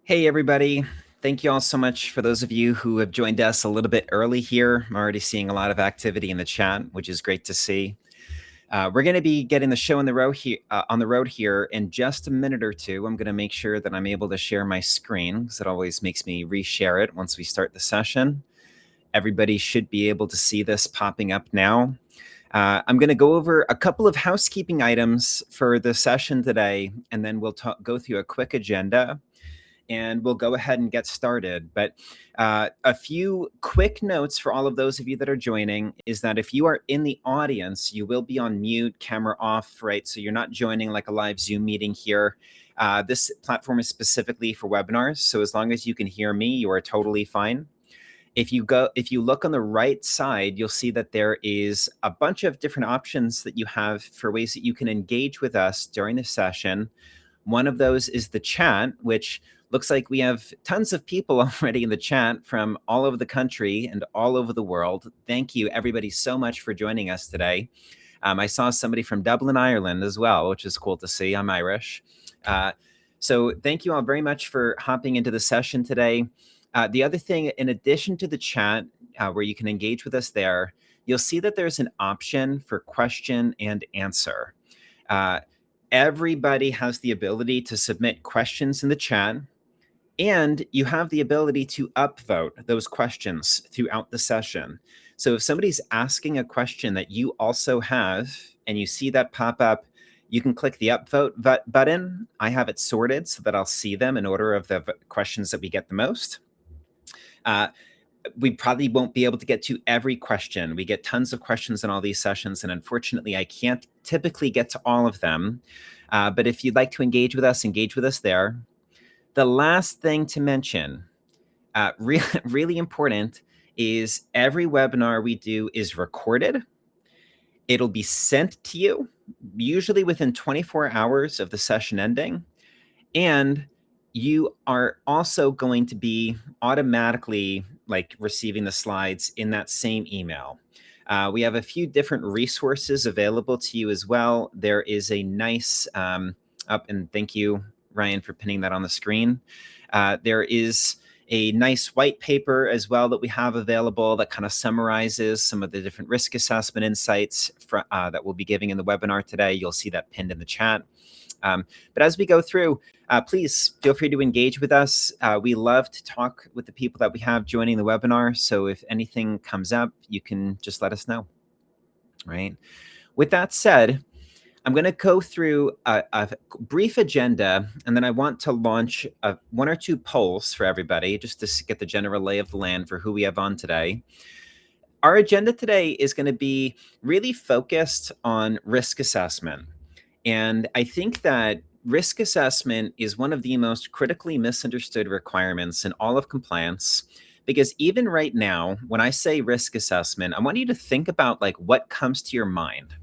Hey, everybody. Thank you all so much for those of you who have joined us a little bit early here. I'm already seeing a lot of activity in the chat, which is great to see. We're going to be getting the show on the road here in just a minute or two. I'm going to make sure that I'm able to share my screen because it always makes me reshare it once we start the session. Everybody should be able to see this popping up now. I'm going to go over a couple of housekeeping items for the session today, and then we'll go through a quick agenda and we'll go ahead and get started. But a few quick notes for all of those of you that are joining is that if you are in the audience, you will be on mute, camera off, right? So you're not joining like a live Zoom meeting here. This platform is specifically for webinars. So as long as you can hear me, you are totally fine. If you look on the right side, you'll see that there is a bunch of different options that you have for ways that you can engage with us during the session. One of those is the chat, which looks like we have tons of people already in the chat from all over the country and all over the world. Thank you, everybody, so much for joining us today. I saw somebody from Dublin, Ireland as well, which is cool to see. I'm Irish. So thank you all very much for hopping into the session today. The other thing, in addition to the chat, where you can engage with us there, you'll see that there's an option for question and answer. Everybody has the ability to submit questions in the chat, and you have the ability to upvote those questions throughout the session. So if somebody's asking a question that you also have and you see that pop up, you can click the upvote button. I have it sorted so that I'll see them in order of the questions that we get the most. We probably won't be able to get to every question. We get tons of questions in all these sessions, and unfortunately, I can't typically get to all of them. But if you'd like to engage with us there. The last thing to mention, really important, is every webinar we do is recorded. It'll be sent to you, usually within 24 hours of the session ending. And you are also going to be automatically receiving the slides in that same email. We have a few different resources available to you as well. There is a nice, and thank you, Ryan, for pinning that on the screen. There is a nice white paper as well that we have available that kind of summarizes some of the different risk assessment insights that we'll be giving in the webinar today. You'll see that pinned in the chat. But as we go through, please feel free to engage with us. We love to talk with the people that we have joining the webinar. So if anything comes up, you can just let us know, right? With that said, I'm going to go through a brief agenda, and then I want to launch one or two polls for everybody just to get the general lay of the land for who we have on today. Our agenda today is going to be really focused on risk assessment. And I think that risk assessment is one of the most critically misunderstood requirements in all of compliance, because even right now, when I say risk assessment, I want you to think about what comes to your mind.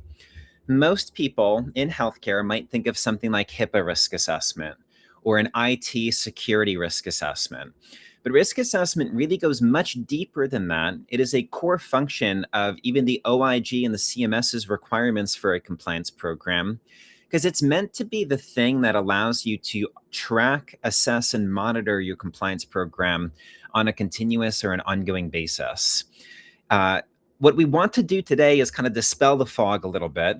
Most people in healthcare might think of something like HIPAA risk assessment or an IT security risk assessment. But risk assessment really goes much deeper than that. It is a core function of even the OIG and the CMS's requirements for a compliance program, because it's meant to be the thing that allows you to track, assess, and monitor your compliance program on a continuous or an ongoing basis. What we want to do today is kind of dispel the fog a little bit.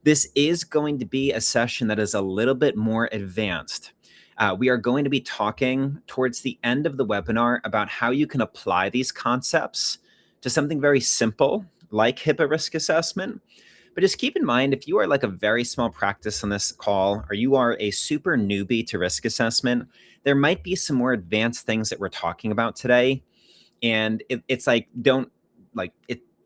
This is going to be a session that is a little bit more advanced. We are going to be talking towards the end of the webinar about how you can apply these concepts to something very simple like HIPAA risk assessment. But just keep in mind, if you are like a very small practice on this call, or you are a super newbie to risk assessment, there might be some more advanced things that we're talking about today. And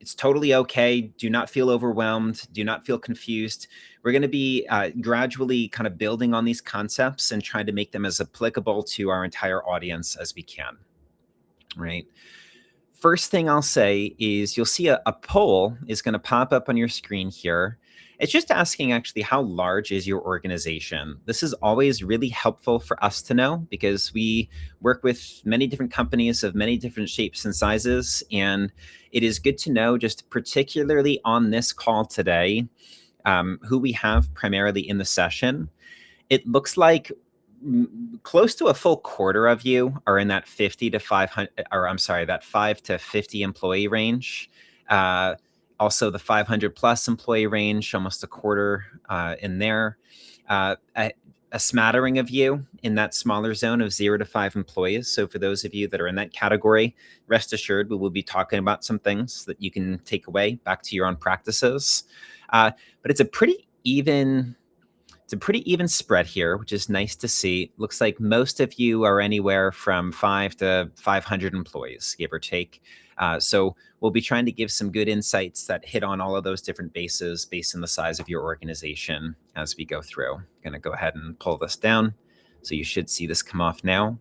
it's totally okay. Do not feel overwhelmed. Do not feel confused. We're going to be gradually kind of building on these concepts and trying to make them as applicable to our entire audience as we can, right? First thing I'll say is you'll see a poll is going to pop up on your screen here. It's just asking actually how large is your organization. This is always really helpful for us to know because we work with many different companies of many different shapes and sizes. And it is good to know, just particularly on this call today, who we have primarily in the session. It looks like close to a full quarter of you are in that 50 to 500, or I'm sorry, that 5 to 50 employee range. Also the 500 plus employee range, almost a quarter in there. A smattering of you in that smaller zone of 0 to 5 employees. So for those of you that are in that category, rest assured we will be talking about some things that you can take away back to your own practices. But it's a pretty even spread here, which is nice to see. Looks like most of you are anywhere from 5 to 500 employees, give or take. So we'll be trying to give some good insights that hit on all of those different bases based on the size of your organization as we go through. I'm going to go ahead and pull this down. So you should see this come off now.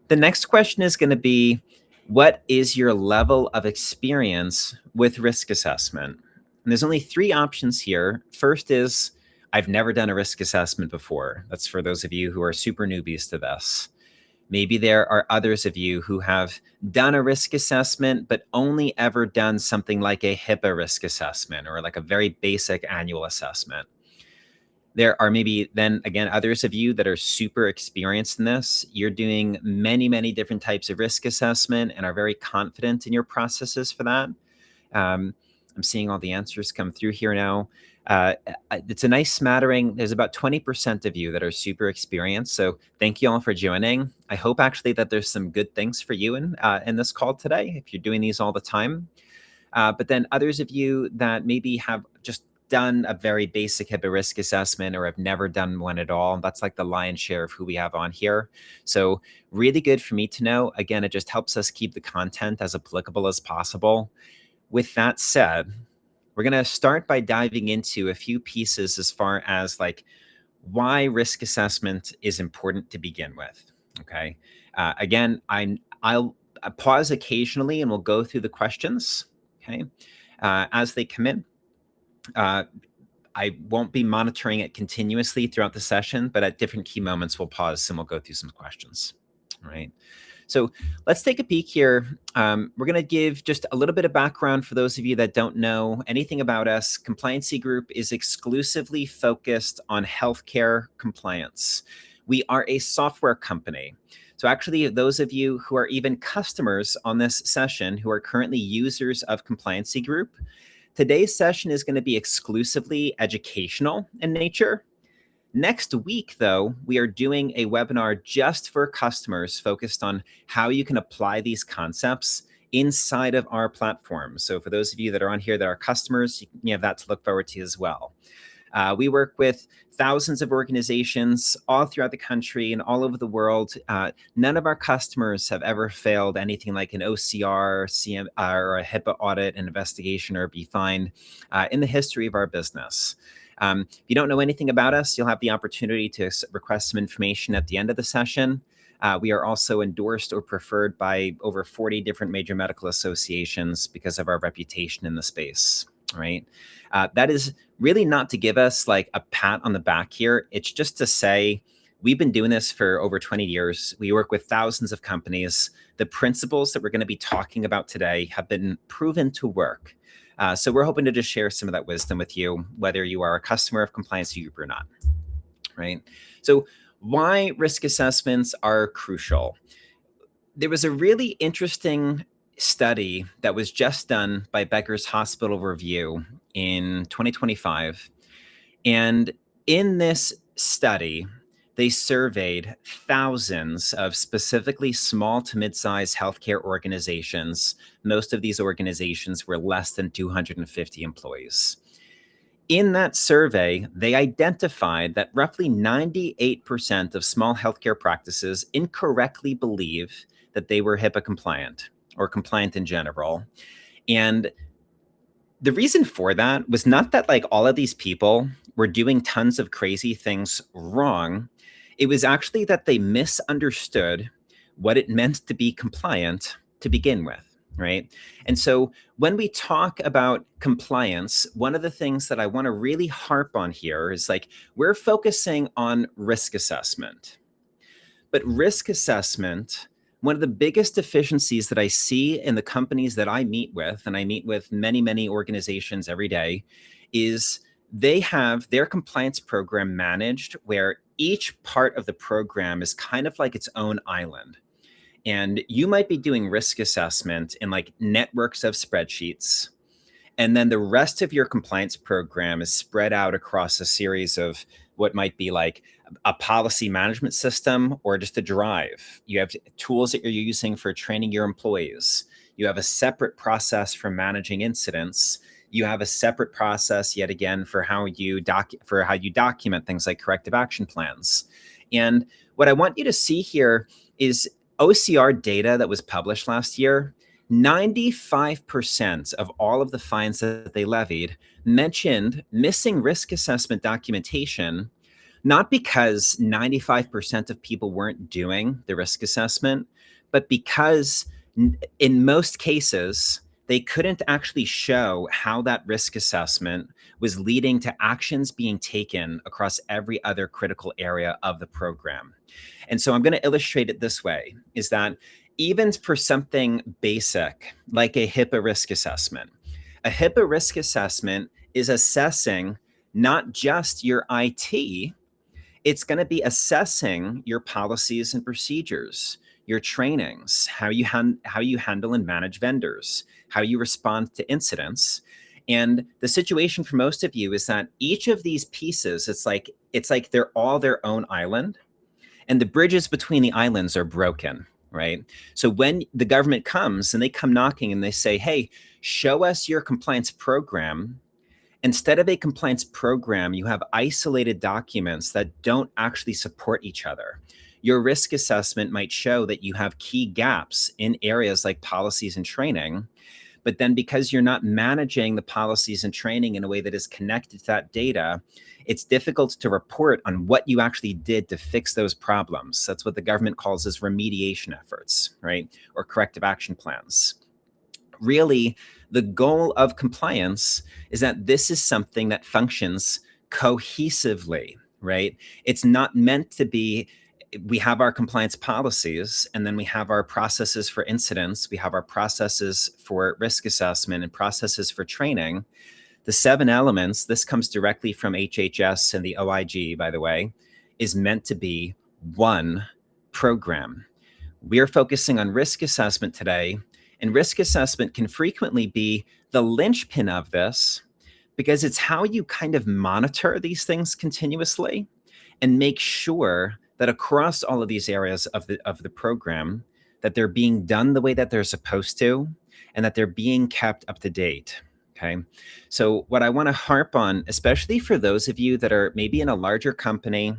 The next question is going to be, what is your level of experience with risk assessment? And there's only 3 options here. First is, I've never done a risk assessment before. That's for those of you who are super newbies to this. Maybe there are others of you who have done a risk assessment, but only ever done something like a HIPAA risk assessment or like a very basic annual assessment. There are maybe then again, others of you that are super experienced in this. You're doing many, many different types of risk assessment and are very confident in your processes for that. I'm seeing all the answers come through here now. It's a nice smattering. There's about 20% of you that are super experienced. So thank you all for joining. I hope actually that there's some good things for you in this call today, if you're doing these all the time. But then others of you that maybe have just done a very basic HIPAA risk assessment or have never done one at all. That's like the lion's share of who we have on here. So really good for me to know. Again, it just helps us keep the content as applicable as possible. With that said, we're going to start by diving into a few pieces as far as like why risk assessment is important to begin with. Okay. Again, I'll pause occasionally and we'll go through the questions. Okay. As they come in. I won't be monitoring it continuously throughout the session, but at different key moments, we'll pause and we'll go through some questions. All right. So let's take a peek here. We're going to give just a little bit of background for those of you that don't know anything about us. Compliancy Group is exclusively focused on healthcare compliance. We are a software company. So actually, those of you who are even customers on this session who are currently users of Compliancy Group, today's session is going to be exclusively educational in nature. Next week, though, we are doing a webinar just for customers focused on how you can apply these concepts inside of our platform. So for those of you that are on here that are customers, you have that to look forward to as well. We work with thousands of organizations all throughout the country and all over the world. None of our customers have ever failed anything like an OCR, or a HIPAA audit, an investigation, or be fined in the history of our business. If you don't know anything about us, you'll have the opportunity to request some information at the end of the session. We are also endorsed or preferred by over 40 different major medical associations because of our reputation in the space. Right. That is really not to give us like a pat on the back here. It's just to say we've been doing this for over 20 years. We work with thousands of companies. The principles that we're going to be talking about today have been proven to work. So we're hoping to just share some of that wisdom with you, whether you are a customer of Compliancy Group or not. Right. So why risk assessments are crucial. There was a really interesting study that was just done by Becker's Hospital Review in 2025. And in this study, they surveyed thousands of specifically small to mid-sized healthcare organizations. Most of these organizations were less than 250 employees. In that survey, they identified that roughly 98% of small healthcare practices incorrectly believe that they were HIPAA compliant or compliant in general. And the reason for that was not that like all of these people were doing tons of crazy things wrong. It was actually that they misunderstood what it meant to be compliant to begin with, right? And so when we talk about compliance, one of the things that I want to really harp on here is like we're focusing on risk assessment. But risk assessment, one of the biggest deficiencies that I see in the companies that I meet with, and I meet with many, many organizations every day, is they have their compliance program managed where each part of the program is kind of like its own island. And you might be doing risk assessment in like networks of spreadsheets. And then the rest of your compliance program is spread out across a series of what might be like a policy management system or just a drive. You have tools that you're using for training your employees. You have a separate process for managing incidents. You have a separate process yet again for how you document things like corrective action plans. And what I want you to see here is OCR data that was published last year. 95% of all of the fines that they levied mentioned missing risk assessment documentation, not because 95% of people weren't doing the risk assessment, but because in most cases, they couldn't actually show how that risk assessment was leading to actions being taken across every other critical area of the program. And so I'm going to illustrate it this way, is that even for something basic like a HIPAA risk assessment, a HIPAA risk assessment is assessing not just your IT, it's going to be assessing your policies and procedures, your trainings, how you handle and manage vendors, how you respond to incidents. And the situation for most of you is that each of these pieces, it's like they're all their own island, and the bridges between the islands are broken, right? So when the government comes and they come knocking and they say, hey, show us your compliance program, instead of a compliance program, you have isolated documents that don't actually support each other. Your risk assessment might show that you have key gaps in areas like policies and training, but then because you're not managing the policies and training in a way that is connected to that data, it's difficult to report on what you actually did to fix those problems. That's what the government calls as remediation efforts, right? Or corrective action plans. Really, the goal of compliance is that this is something that functions cohesively, right? It's not meant to be, we have our compliance policies and then we have our processes for incidents, we have our processes for risk assessment and processes for training. The 7 elements, this comes directly from HHS and the OIG, by the way, is meant to be one program. We're focusing on risk assessment today, and risk assessment can frequently be the linchpin of this because it's how you kind of monitor these things continuously and make sure that across all of these areas of the program, that they're being done the way that they're supposed to and that they're being kept up to date. Okay. So what I want to harp on, especially for those of you that are maybe in a larger company,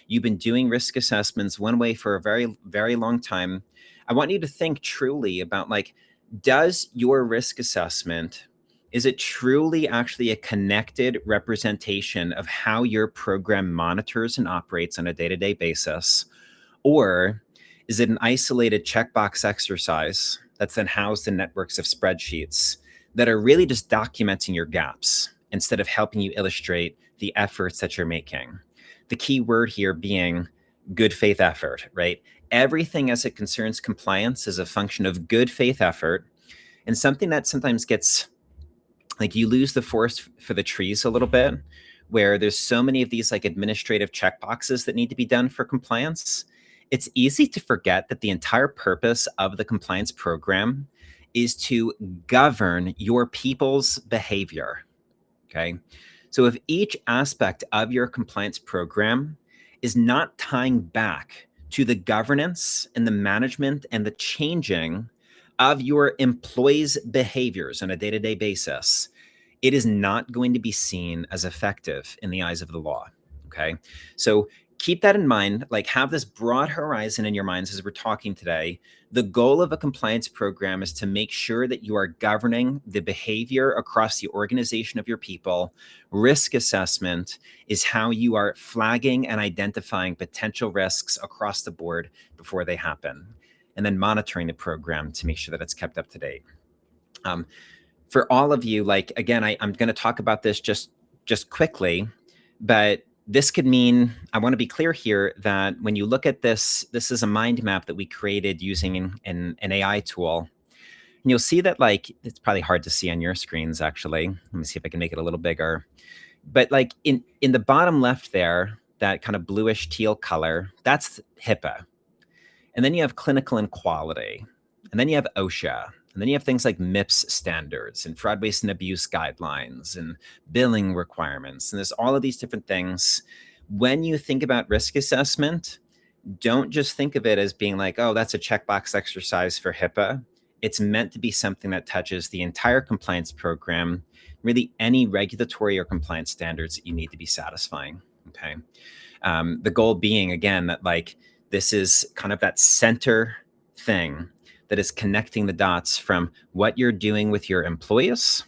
you've been doing risk assessments one way for a very, very long time. I want you to think truly about like, does your risk assessment, is it truly actually a connected representation of how your program monitors and operates on a day-to-day basis? Or is it an isolated checkbox exercise that's then housed in networks of spreadsheets that are really just documenting your gaps instead of helping you illustrate the efforts that you're making? The key word here being good faith effort, right? Everything as it concerns compliance is a function of good faith effort, and something that sometimes gets like you lose the forest for the trees a little bit, where there's so many of these like administrative checkboxes that need to be done for compliance. It's easy to forget that the entire purpose of the compliance program is to govern your people's behavior. Okay. So if each aspect of your compliance program is not tying back to the governance and the management and the changing of your employees' behaviors on a day-to-day basis, it is not going to be seen as effective in the eyes of the law. Okay. So keep that in mind, like have this broad horizon in your minds as we're talking today. The goal of a compliance program is to make sure that you are governing the behavior across the organization of your people. Risk assessment is how you are flagging and identifying potential risks across the board before they happen, and then monitoring the program to make sure that it's kept up to date. For all of you, like, again, I'm going to talk about this just quickly, but this could mean, I want to be clear here that when you look at this, this is a mind map that we created using an AI tool. And you'll see that like, it's probably hard to see on your screens, actually. Let me see if I can make it a little bigger. But like in the bottom left there, that kind of bluish teal color, that's HIPAA. And then you have clinical and quality. And then you have OSHA. And then you have things like MIPS standards and fraud, waste, and abuse guidelines and billing requirements. And there's all of these different things. When you think about risk assessment, don't just think of it as being like, oh, that's a checkbox exercise for HIPAA. It's meant to be something that touches the entire compliance program, really any regulatory or compliance standards that you need to be satisfying. Okay. The goal being, again, that like this is kind of that center thing that is connecting the dots from what you're doing with your employees,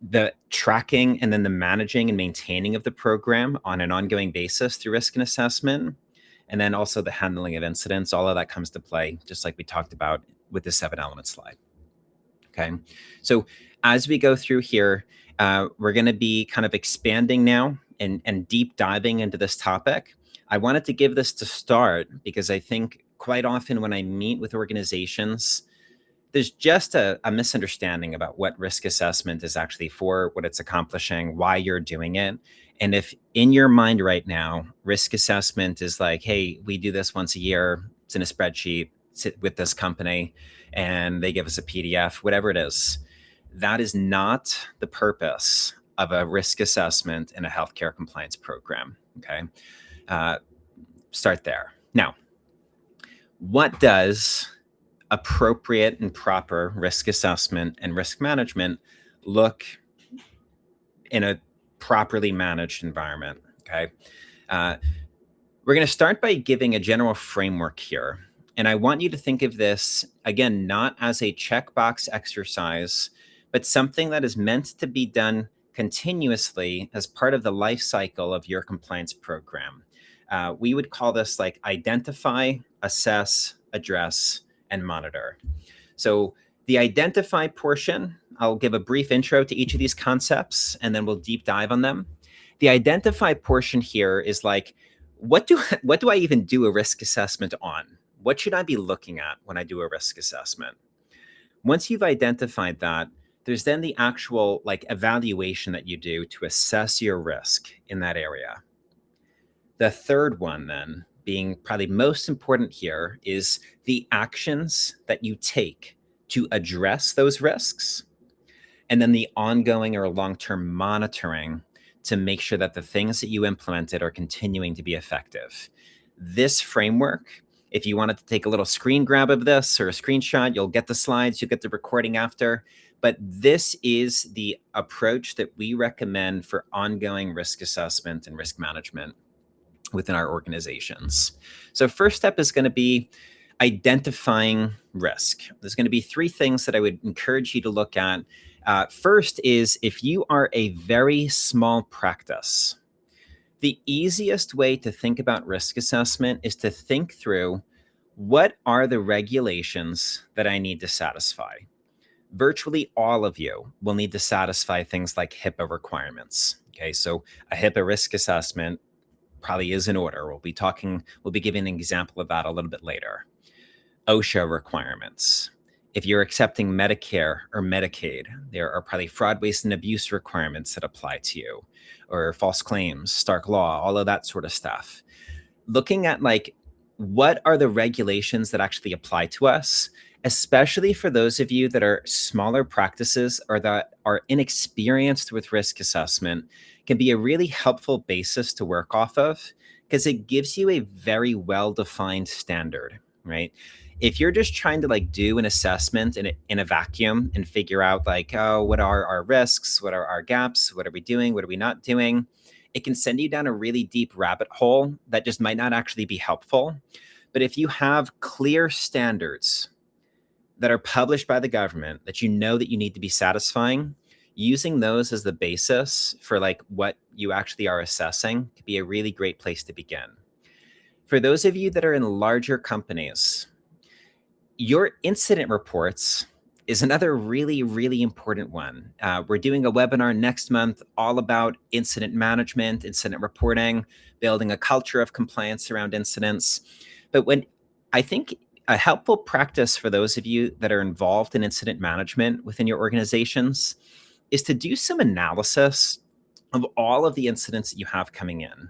the tracking and then the managing and maintaining of the program on an ongoing basis through risk and assessment, and then also the handling of incidents. All of that comes to play, just like we talked about with the 7-element slide. Okay, so as we go through here, we're going to be kind of expanding now and deep diving into this topic. I wanted to give this to start because I think quite often when I meet with organizations, there's just a misunderstanding about what risk assessment is actually for, what it's accomplishing, why you're doing it. And if in your mind right now, risk assessment is like, hey, we do this once a year, it's in a spreadsheet, sit with this company, and they give us a PDF, whatever it is, that is not the purpose of a risk assessment in a healthcare compliance program. Okay. Start there. Now, what does appropriate and proper risk assessment and risk management look in a properly managed environment? Okay. We're going to start by giving a general framework here. And I want you to think of this, again, not as a checkbox exercise, but something that is meant to be done continuously as part of the life cycle of your compliance program. We would call this like identify, assess, address, and monitor. So the identify portion, I'll give a brief intro to each of these concepts, and then we'll deep dive on them. The identify portion here is like, what do I even do a risk assessment on? What should I be looking at when I do a risk assessment? Once you've identified that, there's then the actual like evaluation that you do to assess your risk in that area. The third one then, being probably most important here, is the actions that you take to address those risks, and then the ongoing or long-term monitoring to make sure that the things that you implemented are continuing to be effective. This framework, if you wanted to take a little screen grab of this or a screenshot, you'll get the slides, you'll get the recording after, but this is the approach that we recommend for ongoing risk assessment and risk management within our organizations. So first step is going to be identifying risk. There's going to be 3 things that I would encourage you to look at. First is if you are a very small practice, the easiest way to think about risk assessment is to think through what are the regulations that I need to satisfy. Virtually all of you will need to satisfy things like HIPAA requirements. Okay, so a HIPAA risk assessment probably is in order. We'll be giving an example of that a little bit later. OSHA requirements. If you're accepting Medicare or Medicaid, there are probably fraud, waste, and abuse requirements that apply to you, or false claims, Stark law, all of that sort of stuff. Looking at like, what are the regulations that actually apply to us, especially for those of you that are smaller practices or that are inexperienced with risk assessment, can be a really helpful basis to work off of because it gives you a very well-defined standard, right? If you're just trying to like do an assessment in a vacuum and figure out like, oh, what are our risks? What are our gaps? What are we doing? What are we not doing? It can send you down a really deep rabbit hole that just might not actually be helpful. But if you have clear standards that are published by the government that you know that you need to be satisfying, using those as the basis for like what you actually are assessing could be a really great place to begin. For those of you that are in larger companies, your incident reports is another really, really important one. We're doing a webinar next month all about incident management, incident reporting, building a culture of compliance around incidents. But when I think a helpful practice for those of you that are involved in incident management within your organizations is to do some analysis of all of the incidents that you have coming in.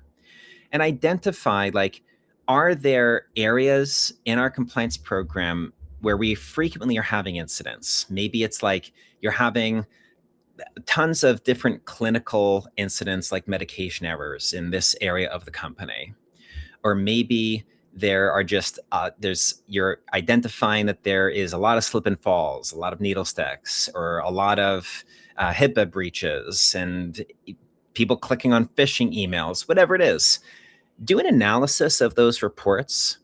and identify, like, are there areas in our compliance program where we frequently are having incidents? Maybe it's like you're having tons of different clinical incidents like medication errors in this area of the company. Or maybe there are just you're identifying that there is a lot of slip and falls, a lot of needle sticks, or a lot of HIPAA breaches and people clicking on phishing emails, whatever it is. Do an analysis of those reports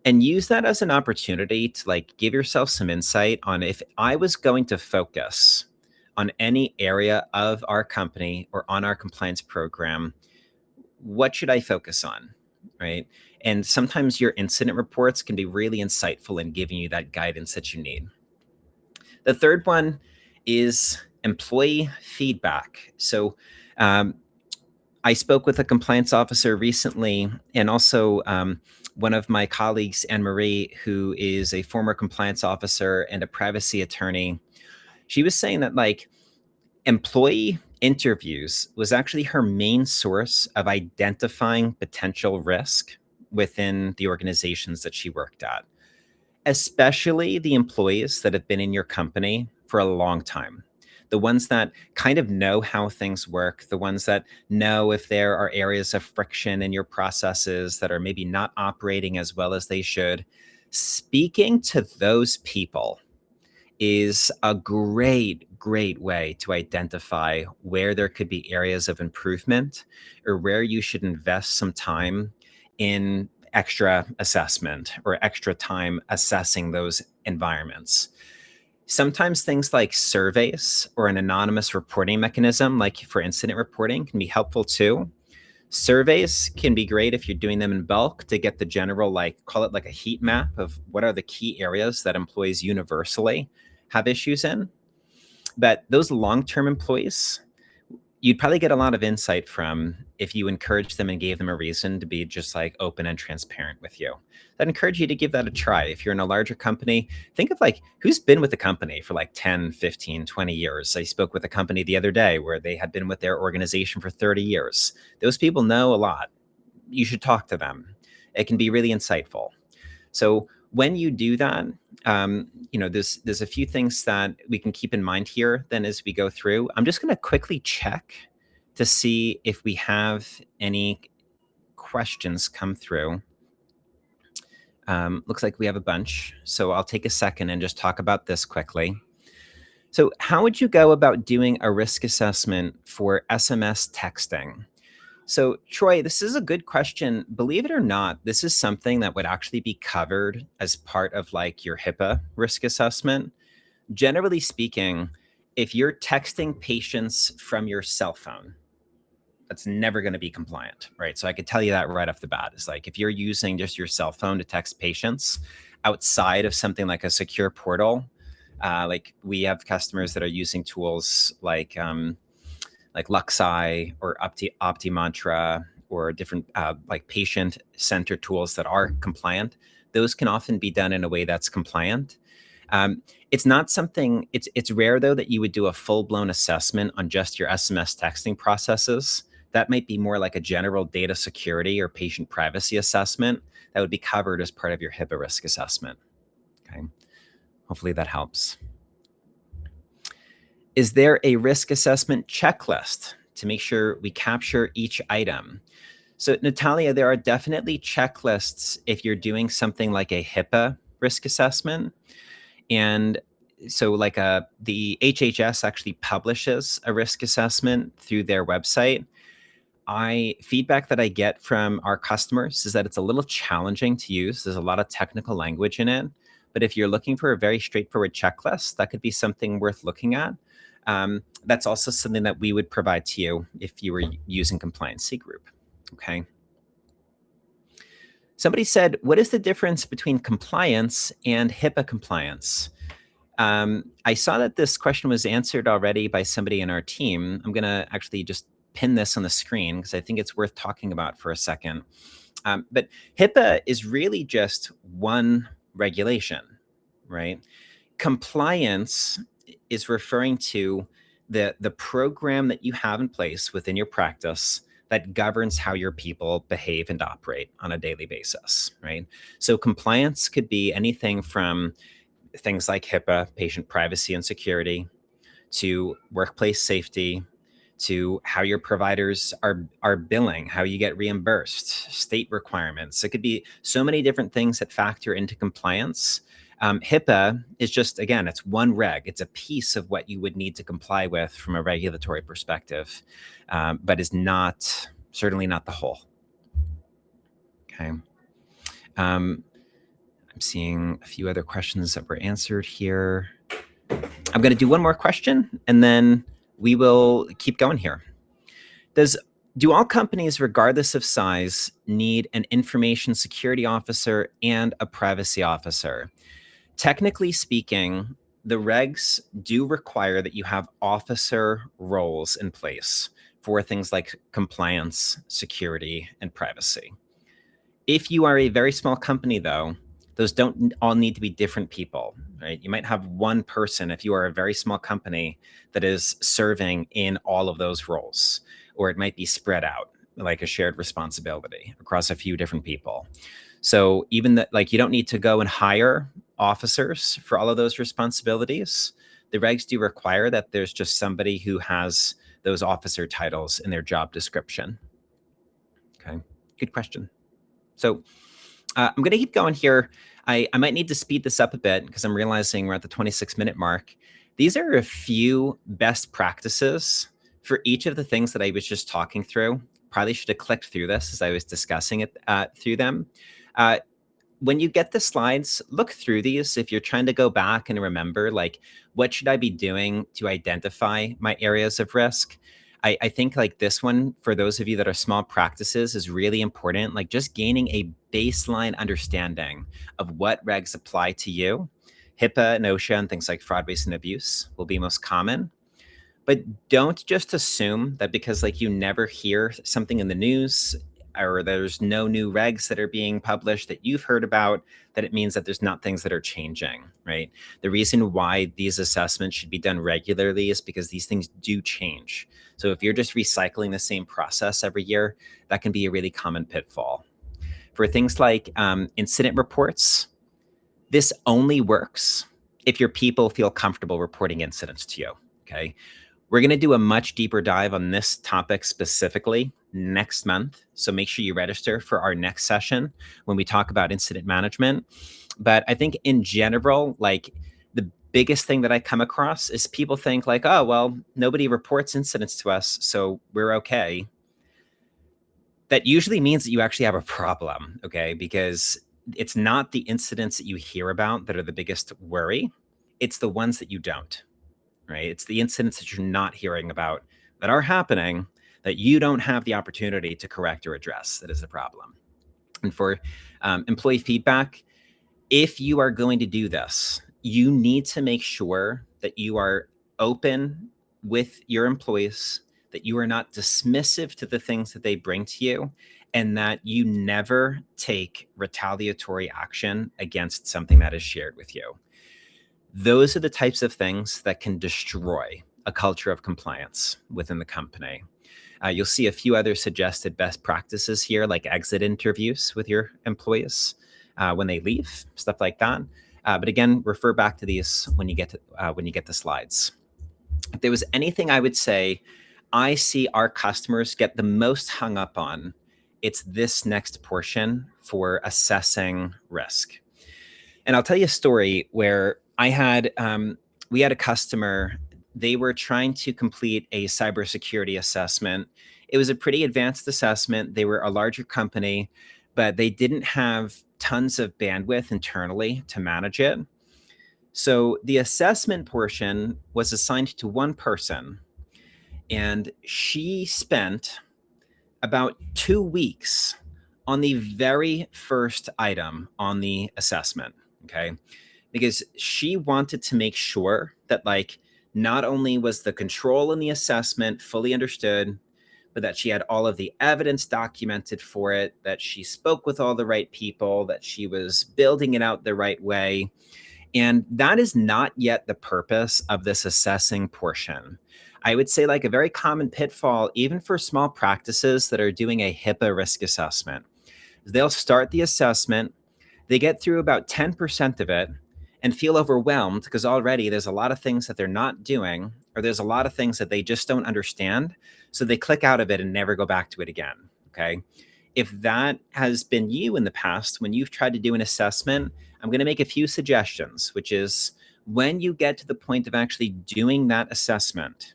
and use that as an opportunity to, like, give yourself some insight on, if I was going to focus on any area of our company or on our compliance program, what should I focus on? Right. And sometimes your incident reports can be really insightful in giving you that guidance that you need. The third one is employee feedback. So, I spoke with a compliance officer recently, and also one of my colleagues, Anne Marie, who is a former compliance officer and a privacy attorney. She was saying that, like, employee interviews was actually her main source of identifying potential risk within the organizations that she worked at, especially the employees that have been in your company for a long time. The ones that kind of know how things work, the ones that know if there are areas of friction in your processes that are maybe not operating as well as they should. Speaking to those people is a great way to identify where there could be areas of improvement or where you should invest some time in extra assessment or extra time assessing those environments. Sometimes things like surveys or an anonymous reporting mechanism, like for incident reporting, can be helpful too. Surveys can be great if you're doing them in bulk to get the general, like, call it like a heat map of what are the key areas that employees universally have issues in. But those long-term employees, you'd probably get a lot of insight from if you encourage them and gave them a reason to be just, like, open and transparent with you. I'd encourage you to give that a try. If you're in a larger company, think of, like, who's been with the company for like 10, 15, 20 years. I spoke with a company the other day where they had been with their organization for 30 years. Those people know a lot. You should talk to them. It can be really insightful. So when you do that, there's a few things that we can keep in mind here then as we go through. I'm just going to quickly check to see if we have any questions come through. Looks like we have a bunch. So I'll take a second and just talk about this quickly. So how would you go about doing a risk assessment for SMS texting? So, Troy, this is a good question. Believe it or not, this is something that would actually be covered as part of, like, your HIPAA risk assessment. Generally speaking, if you're texting patients from your cell phone, that's never going to be compliant, right? So I could tell you that right off the bat. It's like if you're using just your cell phone to text patients outside of something like a secure portal, like we have customers that are using tools like Luxi or OptiMantra or different like patient-centered tools that are compliant. Those can often be done in a way that's compliant. It's not something. It's rare though that you would do a full-blown assessment on just your SMS texting processes. That might be more like a general data security or patient privacy assessment that would be covered as part of your HIPAA risk assessment. Okay, hopefully that helps. Is there a risk assessment checklist to make sure we capture each item? So, Natalia, there are definitely checklists if you're doing something like a HIPAA risk assessment. And so, like, the HHS actually publishes a risk assessment through their website. Feedback that I get from our customers is that it's a little challenging to use. There's a lot of technical language in it. But if you're looking for a very straightforward checklist, that could be something worth looking at. That's also something that we would provide to you if you were using Compliancy Group. Okay. Somebody said, what is the difference between compliance and HIPAA compliance? I saw that this question was answered already by somebody in our team. I'm going to actually just pin this on the screen because I think it's worth talking about for a second. But HIPAA is really just one regulation, right? Compliance is referring to the program that you have in place within your practice that governs how your people behave and operate on a daily basis, right? So compliance could be anything from things like HIPAA, patient privacy and security, to workplace safety, to how your providers are billing, how you get reimbursed, state requirements. It could be so many different things that factor into compliance. HIPAA is just, again, it's one reg. It's a piece of what you would need to comply with from a regulatory perspective, but is not, certainly not the whole. Okay. I'm seeing a few other questions that were answered here. I'm going to do one more question, and then we will keep going here. Do all companies, regardless of size, need an information security officer and a privacy officer? Technically speaking, the regs do require that you have officer roles in place for things like compliance, security, and privacy. If you are a very small company, though, those don't all need to be different people, right? You might have one person if you are a very small company that is serving in all of those roles, or it might be spread out like a shared responsibility across a few different people. So even that, like, you don't need to go and hire officers for all of those responsibilities. The regs do require that there's just somebody who has those officer titles in their job description. Okay, good question. So I'm going to keep going here. I might need to speed this up a bit because I'm realizing we're at the 26-minute mark. These are a few best practices for each of the things that I was just talking through. Probably should have clicked through this as I was discussing it through them. When you get the slides, look through these. If you're trying to go back and remember, like, what should I be doing to identify my areas of risk? I think like this one, for those of you that are small practices, is really important. Like just gaining a baseline understanding of what regs apply to you. HIPAA and OSHA and things like fraud, waste, and abuse will be most common. But don't just assume that because like you never hear something in the news or there's no new regs that are being published that you've heard about, that it means that there's not things that are changing, right? The reason why these assessments should be done regularly is because these things do change. So if you're just recycling the same process every year, that can be a really common pitfall. For things like incident reports, this only works if your people feel comfortable reporting incidents to you, okay? We're going to do a much deeper dive on this topic specifically next month. So make sure you register for our next session when we talk about incident management. But I think in general, like the biggest thing that I come across is people think like, oh, well, nobody reports incidents to us, so we're okay. That usually means that you actually have a problem, okay? Because it's not the incidents that you hear about that are the biggest worry. It's the ones that you don't. Right? It's the incidents that you're not hearing about that are happening that you don't have the opportunity to correct or address that is the problem. And for employee feedback, if you are going to do this, you need to make sure that you are open with your employees, that you are not dismissive to the things that they bring to you, and that you never take retaliatory action against something that is shared with you. Those are the types of things that can destroy a culture of compliance within the company. You'll see a few other suggested best practices here, like exit interviews with your employees when they leave, stuff like that. But again, refer back to these when you get the slides. If there was anything I would say I see our customers get the most hung up on, it's this next portion for assessing risk. And I'll tell you a story where we had a customer. They were trying to complete a cybersecurity assessment. It was a pretty advanced assessment. They were a larger company, but they didn't have tons of bandwidth internally to manage it. So the assessment portion was assigned to one person, and she spent about 2 weeks on the very first item on the assessment, okay? Because she wanted to make sure that like not only was the control in the assessment fully understood, but that she had all of the evidence documented for it, that she spoke with all the right people, that she was building it out the right way. And that is not yet the purpose of this assessing portion. I would say like a very common pitfall, even for small practices that are doing a HIPAA risk assessment. They'll start the assessment, they get through about 10% of it and feel overwhelmed because already there's a lot of things that they're not doing, or there's a lot of things that they just don't understand. So they click out of it and never go back to it again. Okay. If that has been you in the past, when you've tried to do an assessment, I'm going to make a few suggestions, which is when you get to the point of actually doing that assessment,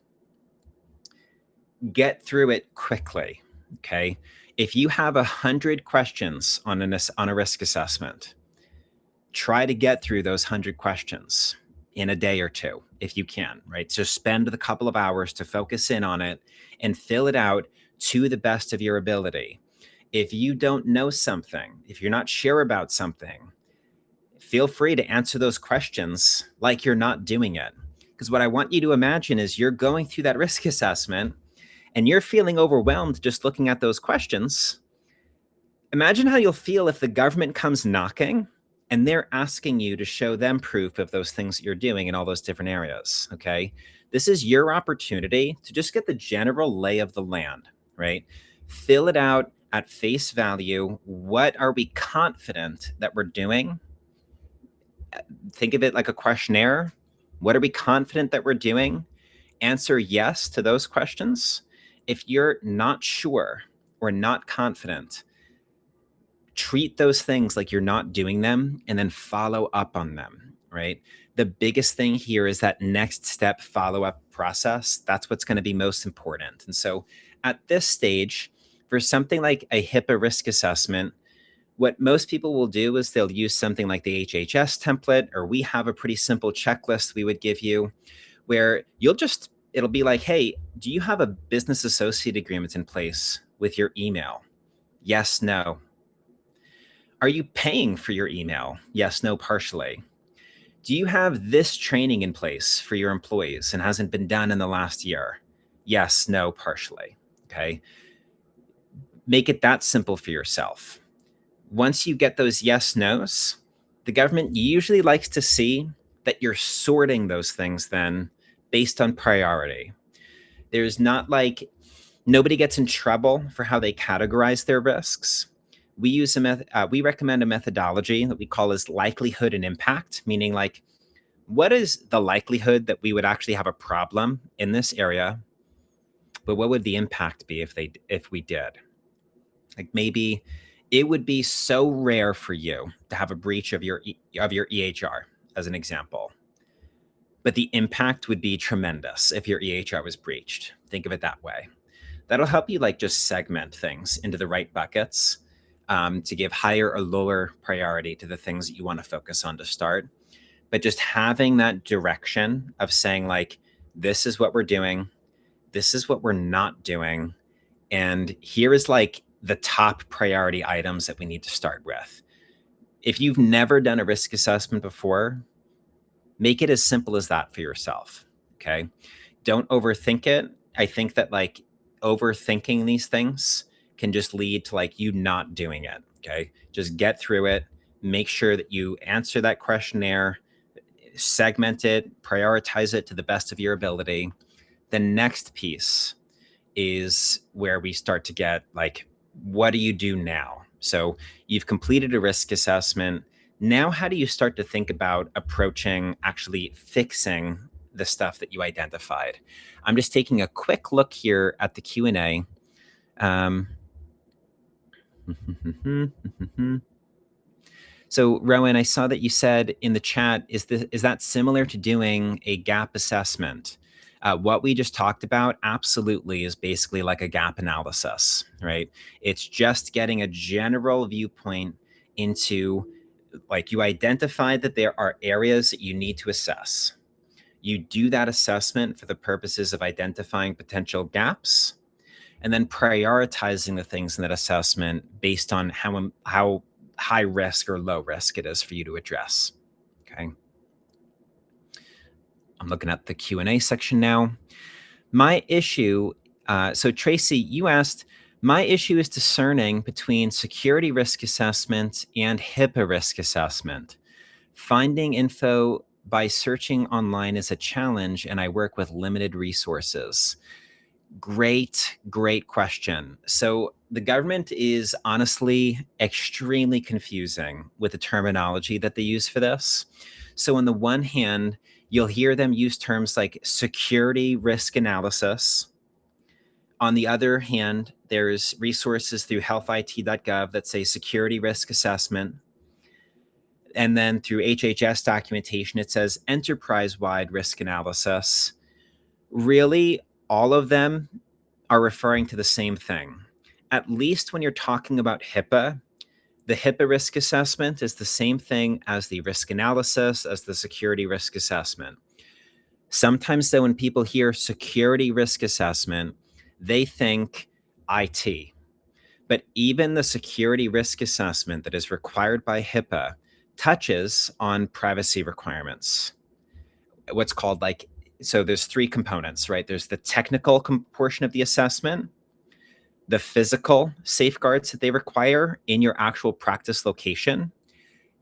get through it quickly. Okay. If you have 100 questions on a risk assessment, try to get through those 100 questions in a day or two, if you can, right? So spend a couple of hours to focus in on it and fill it out to the best of your ability. If you don't know something, if you're not sure about something, feel free to answer those questions like you're not doing it. Because what I want you to imagine is you're going through that risk assessment and you're feeling overwhelmed just looking at those questions. Imagine how you'll feel if the government comes knocking and they're asking you to show them proof of those things that you're doing in all those different areas. Okay. This is your opportunity to just get the general lay of the land, right? Fill it out at face value. What are we confident that we're doing? Think of it like a questionnaire. What are we confident that we're doing? Answer yes to those questions. If you're not sure or not confident, treat those things like you're not doing them and then follow up on them, right? The biggest thing here is that next step follow-up process. That's what's going to be most important. And so at this stage, for something like a HIPAA risk assessment, what most people will do is they'll use something like the HHS template, or we have a pretty simple checklist we would give you where it'll be like, hey, do you have a business associate agreement in place with your email? Yes, no. Are you paying for your email? Yes, no, partially. Do you have this training in place for your employees and hasn't been done in the last year? Yes, no, partially. Okay. Make it that simple for yourself. Once you get those yes, nos, the government usually likes to see that you're sorting those things then based on priority. There's not like nobody gets in trouble for how they categorize their risks. We recommend a methodology that we call as likelihood and impact, meaning like, what is the likelihood that we would actually have a problem in this area, but what would the impact be if we did? Like maybe it would be so rare for you to have a breach of your EHR, as an example, but the impact would be tremendous if your EHR was breached. Think of it that way. That'll help you like just segment things into the right buckets to give higher or lower priority to the things that you want to focus on to start. But just having that direction of saying like, this is what we're doing, this is what we're not doing, and here is like the top priority items that we need to start with. If you've never done a risk assessment before, make it as simple as that for yourself. Okay. Don't overthink it. I think that like overthinking these things can just lead to like you not doing it. Okay. Just get through it. Make sure that you answer that questionnaire, segment it, prioritize it to the best of your ability. The next piece is where we start to get like, what do you do now? So you've completed a risk assessment. Now, how do you start to think about approaching actually fixing the stuff that you identified? I'm just taking a quick look here at the Q&A. So Rowan, I saw that you said in the chat, is that similar to doing a gap assessment? What we just talked about absolutely is basically like a gap analysis, right? It's just getting a general viewpoint into like you identified that there are areas that you need to assess. You do that assessment for the purposes of identifying potential gaps and then prioritizing the things in that assessment based on how high risk or low risk it is for you to address. Okay. I'm looking at the Q&A section now. My issue, so Tracy, you asked, my issue is discerning between security risk assessment and HIPAA risk assessment. Finding info by searching online is a challenge, and I work with limited resources. Great, great question. So the government is honestly extremely confusing with the terminology that they use for this. So on the one hand, you'll hear them use terms like security risk analysis. On the other hand, there's resources through healthit.gov that say security risk assessment. And then through HHS documentation, it says enterprise-wide risk analysis. Really, all of them are referring to the same thing. At least when you're talking about HIPAA, the HIPAA risk assessment is the same thing as the risk analysis, as the security risk assessment. Sometimes, though, when people hear security risk assessment, they think IT. But even the security risk assessment that is required by HIPAA touches on privacy requirements. What's called so there's three components, right? There's the technical portion of the assessment, the physical safeguards that they require in your actual practice location,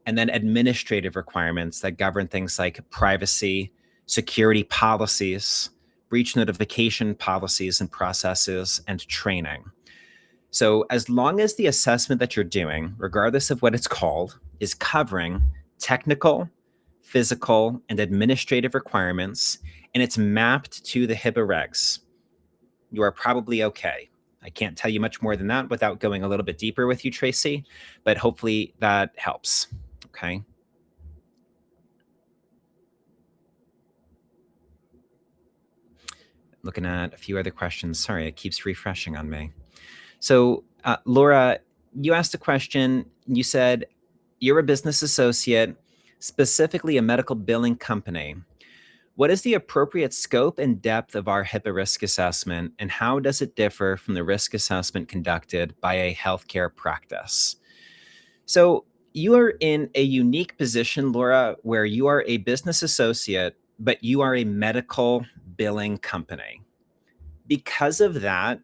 and then administrative requirements that govern things like privacy, security policies, breach notification policies and processes, and training. So as long as the assessment that you're doing, regardless of what it's called, is covering technical, physical, and administrative requirements, and it's mapped to the HIPAA regs, you are probably okay. I can't tell you much more than that without going a little bit deeper with you, Tracy, but hopefully that helps, okay? Looking at a few other questions. Sorry, it keeps refreshing on me. So, Laura, you asked a question. You said you're a business associate, specifically a medical billing company. What is the appropriate scope and depth of our HIPAA risk assessment, and how does it differ from the risk assessment conducted by a healthcare practice? So, you are in a unique position, Laura, where you are a business associate, but you are a medical billing company. Because of that,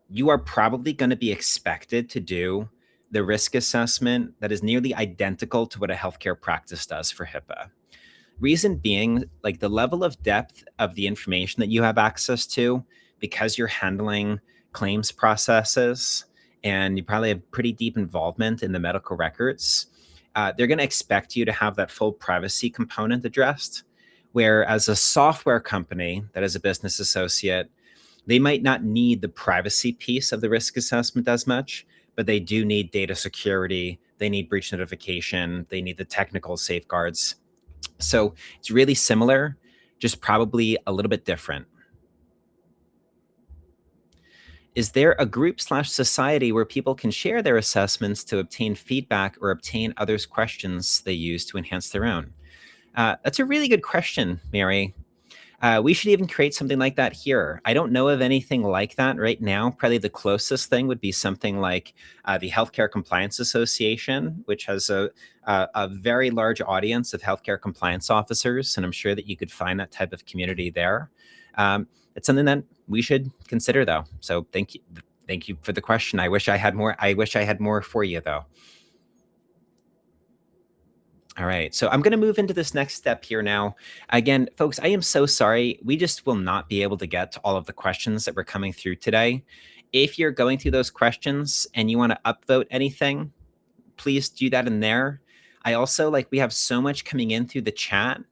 you are probably going to be expected to do the risk assessment that is nearly identical to what a healthcare practice does for HIPAA. Reason being, like the level of depth of the information that you have access to, because you're handling claims processes and you probably have pretty deep involvement in the medical records, they're going to expect you to have that full privacy component addressed. Whereas a software company that is a business associate, they might not need the privacy piece of the risk assessment as much, but they do need data security, they need breach notification, they need the technical safeguards. So it's really similar, just probably a little bit different. Is there a group/society where people can share their assessments to obtain feedback or obtain others' questions they use to enhance their own? That's a really good question, Mary. We should even create something like that here. I don't know of anything like that right now. Probably the closest thing would be something like the Healthcare Compliance Association, which has a very large audience of healthcare compliance officers, and I'm sure that you could find that type of community there. It's something that we should consider, though. So thank you for the question. I wish I had more. I wish I had more for you, though. All right, so I'm going to move into this next step here now. Again, folks, I am so sorry. We just will not be able to get to all of the questions that were coming through today. If you're going through those questions and you want to upvote anything, please do that in there. I also, we have so much coming in through the chat.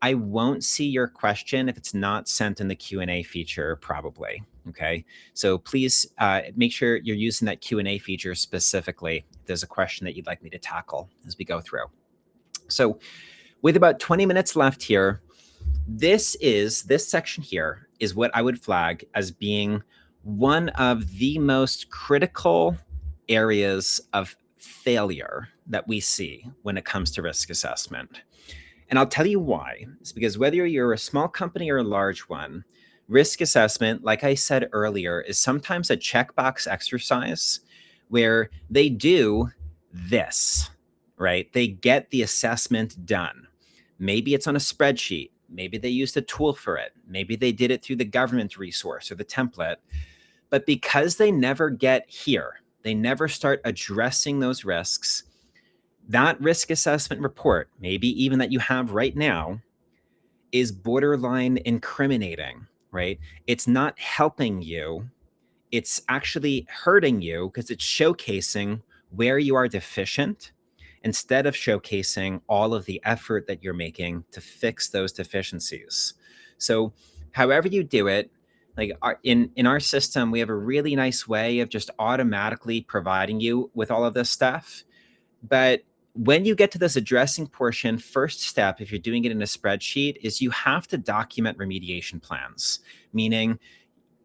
I won't see your question if it's not sent in the Q&A feature, probably. Okay, so please make sure you're using that Q&A feature specifically if there's a question that you'd like me to tackle as we go through. So with about 20 minutes left here, this section here is what I would flag as being one of the most critical areas of failure that we see when it comes to risk assessment. And I'll tell you why. It's because whether you're a small company or a large one, risk assessment, like I said earlier, is sometimes a checkbox exercise where they do this. Right? They get the assessment done. Maybe it's on a spreadsheet. Maybe they used a tool for it. Maybe they did it through the government resource or the template. But because they never get here, they never start addressing those risks, that risk assessment report, maybe even that you have right now, is borderline incriminating, right? It's not helping you. It's actually hurting you because it's showcasing where you are deficient instead of showcasing all of the effort that you're making to fix those deficiencies. So, however you do it, like in our system, we have a really nice way of just automatically providing you with all of this stuff. But when you get to this addressing portion, first step, if you're doing it in a spreadsheet, is you have to document remediation plans, meaning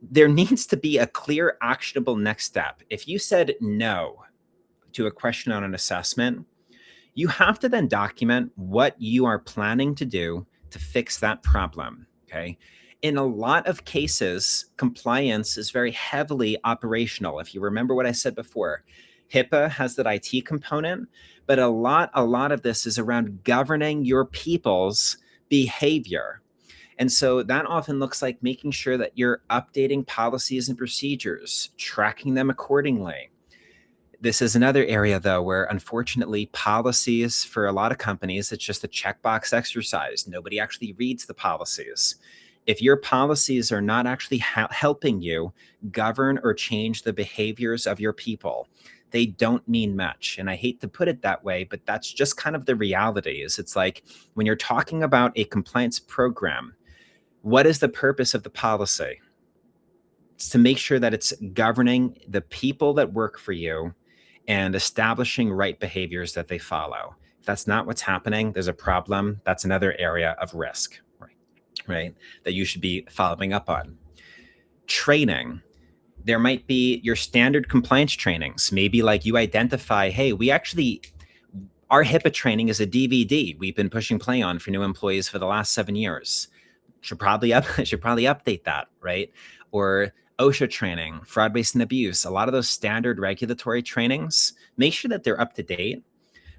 there needs to be a clear, actionable next step. If you said no to a question on an assessment, you have to then document what you are planning to do to fix that problem. Okay. In a lot of cases, compliance is very heavily operational. If you remember what I said before, HIPAA has that IT component, but a lot of this is around governing your people's behavior. And so that often looks like making sure that you're updating policies and procedures, tracking them accordingly. This is another area, though, where unfortunately policies for a lot of companies, it's just a checkbox exercise. Nobody actually reads the policies. If your policies are not actually helping you govern or change the behaviors of your people, they don't mean much. And I hate to put it that way, but that's just kind of the reality. Is it's like when you're talking about a compliance program, what is the purpose of the policy? It's to make sure that it's governing the people that work for you and establishing right behaviors that they follow. If that's not what's happening, there's a problem. That's another area of risk, right? That you should be following up on. Training. There might be your standard compliance trainings. Maybe like you identify, hey, our HIPAA training is a DVD we've been pushing play on for new employees for the last 7 years. Should probably update that, right? Or OSHA training, fraud, waste, and abuse. A lot of those standard regulatory trainings, make sure that they're up to date.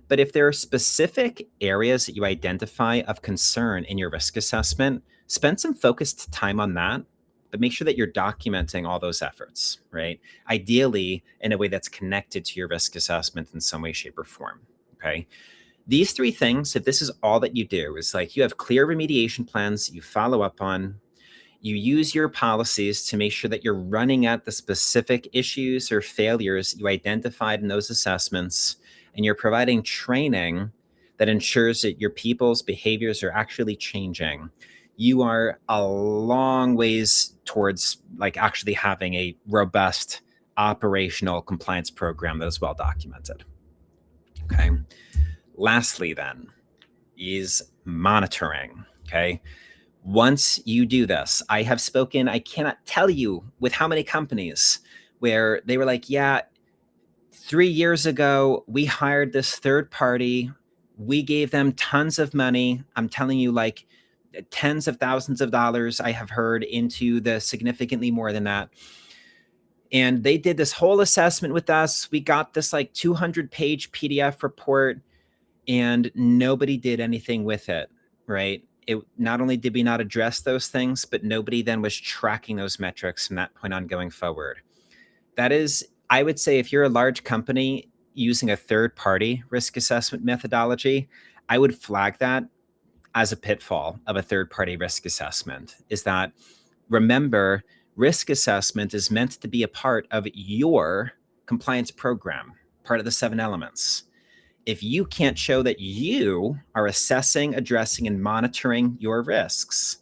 But if there are specific areas that you identify of concern in your risk assessment, spend some focused time on that, but make sure that you're documenting all those efforts, right? Ideally, in a way that's connected to your risk assessment in some way, shape, or form, okay? These three things, if this is all that you do, is like you have clear remediation plans you follow up on, you use your policies to make sure that you're running at the specific issues or failures you identified in those assessments, and you're providing training that ensures that your people's behaviors are actually changing. You are a long ways towards like actually having a robust operational compliance program that is well documented. Okay. Lastly, then, is monitoring. Okay. Once you do this, I have spoken, I cannot tell you with how many companies where they were like, yeah, 3 years ago, we hired this third party. We gave them tons of money. I'm telling you, like tens of thousands of dollars, I have heard, into the significantly more than that. And they did this whole assessment with us. We got this like 200-page PDF report, and nobody did anything with it, right? It not only did we not address those things, but nobody then was tracking those metrics from that point on going forward. That is, I would say, if you're a large company using a third-party risk assessment methodology, I would flag that as a pitfall of a third-party risk assessment. Is that, remember, risk assessment is meant to be a part of your compliance program, part of the 7 elements. If you can't show that you are assessing, addressing, and monitoring your risks,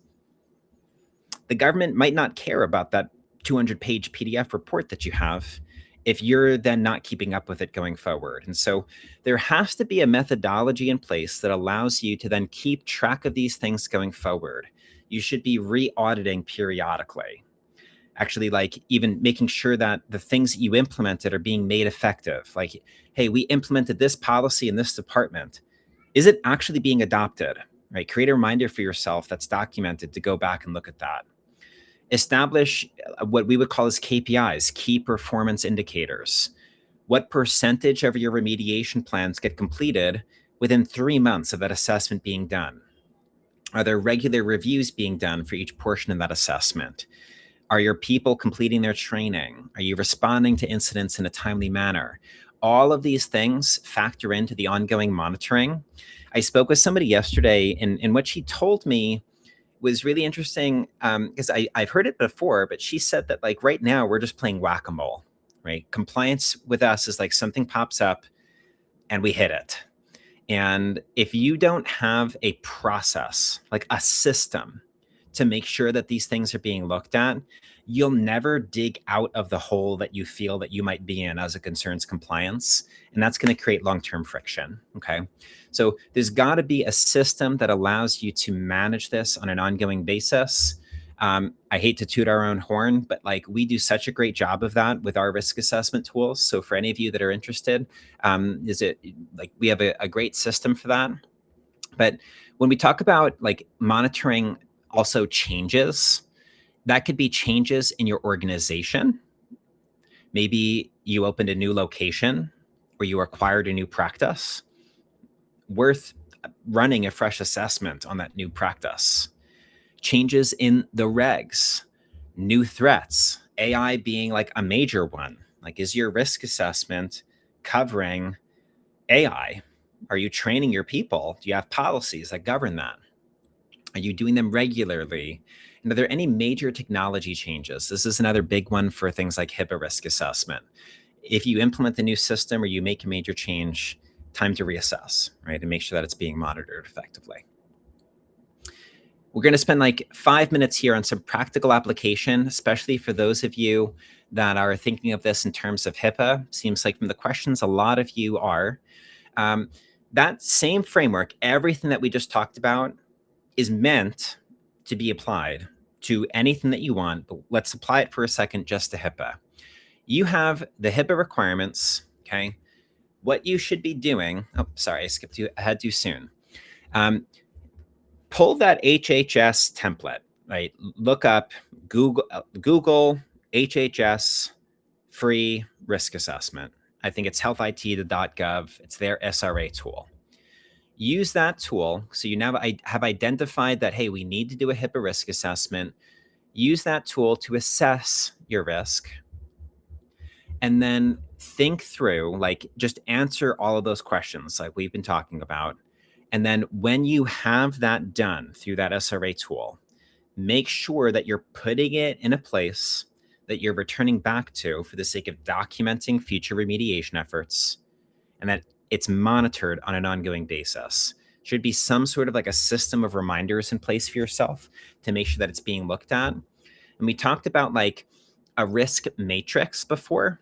the government might not care about that 200-page PDF report that you have if you're then not keeping up with it going forward. And so there has to be a methodology in place that allows you to then keep track of these things going forward. You should be re-auditing periodically. Actually, like even making sure that the things that you implemented are being made effective. Like, hey, we implemented this policy in this department. Is it actually being adopted? Right? Create a reminder for yourself that's documented to go back and look at that. Establish what we would call as KPIs, key performance indicators. What percentage of your remediation plans get completed within 3 months of that assessment being done? Are there regular reviews being done for each portion of that assessment? Are your people completing their training? Are you responding to incidents in a timely manner? All of these things factor into the ongoing monitoring. I spoke with somebody yesterday, and what she told me was really interesting because I've heard it before, but she said that like right now we're just playing whack-a-mole, right? Compliance with us is like something pops up and we hit it. And if you don't have a process, like a system to make sure that these things are being looked at, you'll never dig out of the hole that you feel that you might be in as it concerns compliance. And that's going to create long-term friction. Okay. So there's got to be a system that allows you to manage this on an ongoing basis. I hate to toot our own horn, but like we do such a great job of that with our risk assessment tools. So for any of you that are interested, is it like we have a great system for that. But when we talk about like monitoring also changes, that could be changes in your organization. Maybe you opened a new location or you acquired a new practice. Worth running a fresh assessment on that new practice. Changes in the regs, new threats, AI being like a major one. Like, is your risk assessment covering AI? Are you training your people? Do you have policies that govern that? Are you doing them regularly? And are there any major technology changes? This is another big one for things like HIPAA risk assessment. If you implement the new system or you make a major change, time to reassess, right? And make sure that it's being monitored effectively. We're going to spend like 5 minutes here on some practical application, especially for those of you that are thinking of this in terms of HIPAA. Seems like from the questions, a lot of you are. That same framework, everything that we just talked about, is meant to be applied to anything that you want, but let's apply it for a second just to HIPAA. You have the HIPAA requirements, okay? What you should be doing, oh, sorry, I skipped ahead too soon. Pull that HHS template, right? Look up Google HHS free risk assessment. I think it's healthit.gov. It's their SRA tool. Use that tool. So you now have identified that, hey, we need to do a HIPAA risk assessment. Use that tool to assess your risk. And then think through, like, just answer all of those questions like we've been talking about. And then when you have that done through that SRA tool, make sure that you're putting it in a place that you're returning back to for the sake of documenting future remediation efforts, and that it's monitored on an ongoing basis. Should be some sort of like a system of reminders in place for yourself to make sure that it's being looked at. And we talked about like a risk matrix before.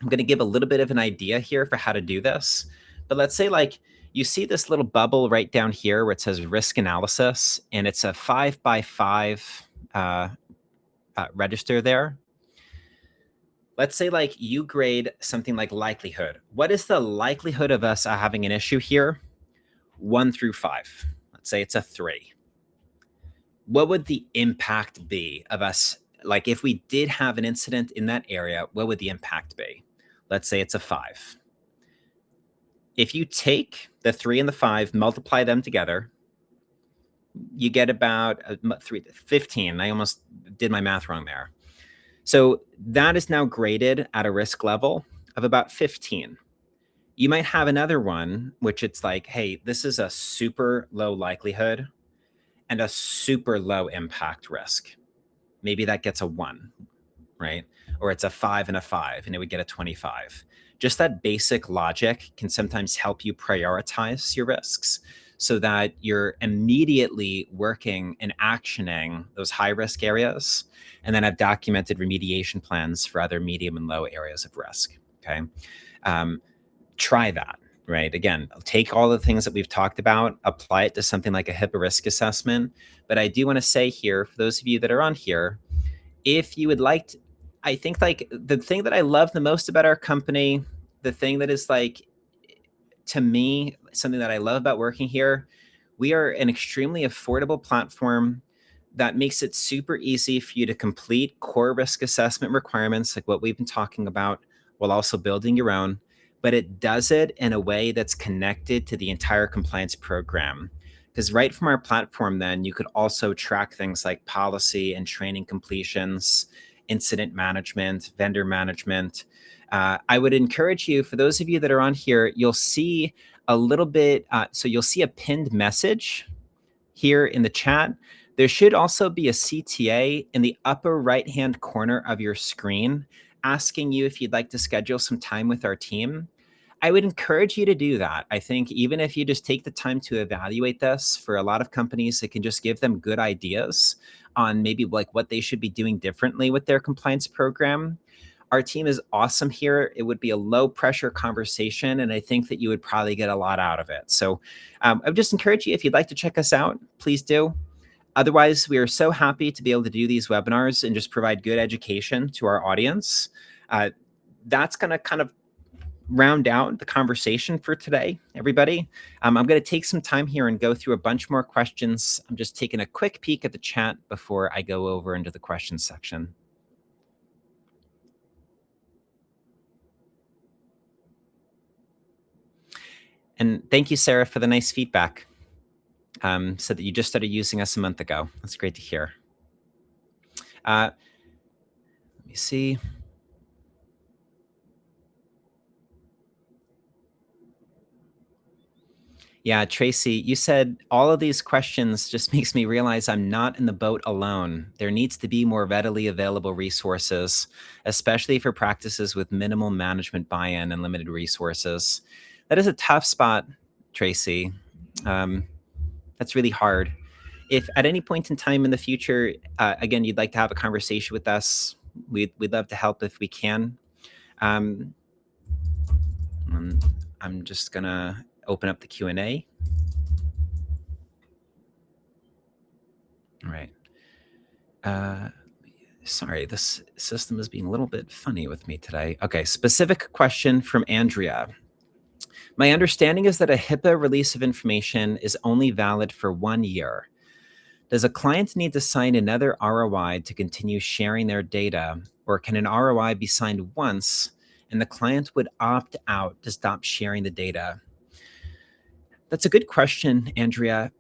I'm going to give a little bit of an idea here for how to do this. But let's say like you see this little bubble right down here where it says risk analysis, and it's a 5x5 register there. Let's say like you grade something like likelihood. What is the likelihood of us having an issue here? 1 through 5. Let's say it's a 3. What would the impact be of us? Like if we did have an incident in that area, what would the impact be? Let's say it's a 5. If you take the 3 and the 5, multiply them together, you get about 15. I almost did my math wrong there. So that is now graded at a risk level of about 15. You might have another one, which it's like, hey, this is a super low likelihood and a super low impact risk. Maybe that gets a 1, right? Or it's a 5 and a 5, and it would get a 25. Just that basic logic can sometimes help you prioritize your risks so that you're immediately working and actioning those high risk areas, and then have documented remediation plans for other medium and low areas of risk, okay? Try that, right? Again, take all the things that we've talked about, apply it to something like a HIPAA risk assessment. But I do want to say here, for those of you that are on here, if you would like to, I think like the thing that I love the most about our company, the thing that is like, to me, something that I love about working here, we are an extremely affordable platform that makes it super easy for you to complete core risk assessment requirements, like what we've been talking about, while also building your own. But it does it in a way that's connected to the entire compliance program. Because right from our platform, then you could also track things like policy and training completions, incident management, vendor management. I would encourage you, for those of you that are on here, you'll see a little bit, so you'll see a pinned message here in the chat There should also be a CTA in the upper right-hand corner of your screen asking you if you'd like to schedule some time with our team. I would encourage you to do that. I think even if you just take the time to evaluate this, for a lot of companies, it can just give them good ideas on maybe like what they should be doing differently with their compliance program. Our team is awesome here. It would be a low pressure conversation, and I think that you would probably get a lot out of it. So I would just encourage you, if you'd like to check us out, please do. Otherwise, we are so happy to be able to do these webinars and just provide good education to our audience. That's going to kind of round out the conversation for today, everybody. I'm going to take some time here and go through a bunch more questions. I'm just taking a quick peek at the chat before I go over into the questions section. And thank you, Sarah, for the nice feedback. Said that you just started using us a month ago. That's great to hear. Let me see. Yeah, Tracy, you said all of these questions just makes me realize I'm not in the boat alone. There needs to be more readily available resources, especially for practices with minimal management buy-in and limited resources. That is a tough spot, Tracy. That's really hard. If at any point in time in the future, again, you'd like to have a conversation with us, we'd love to help if we can. I'm just gonna open up the Q&A. All right. Sorry, this system is being a little bit funny with me today. Okay, specific question from Andrea. My understanding is that a HIPAA release of information is only valid for 1 year. Does a client need to sign another ROI to continue sharing their data, or can an ROI be signed once and the client would opt out to stop sharing the data? That's a good question, Andrea.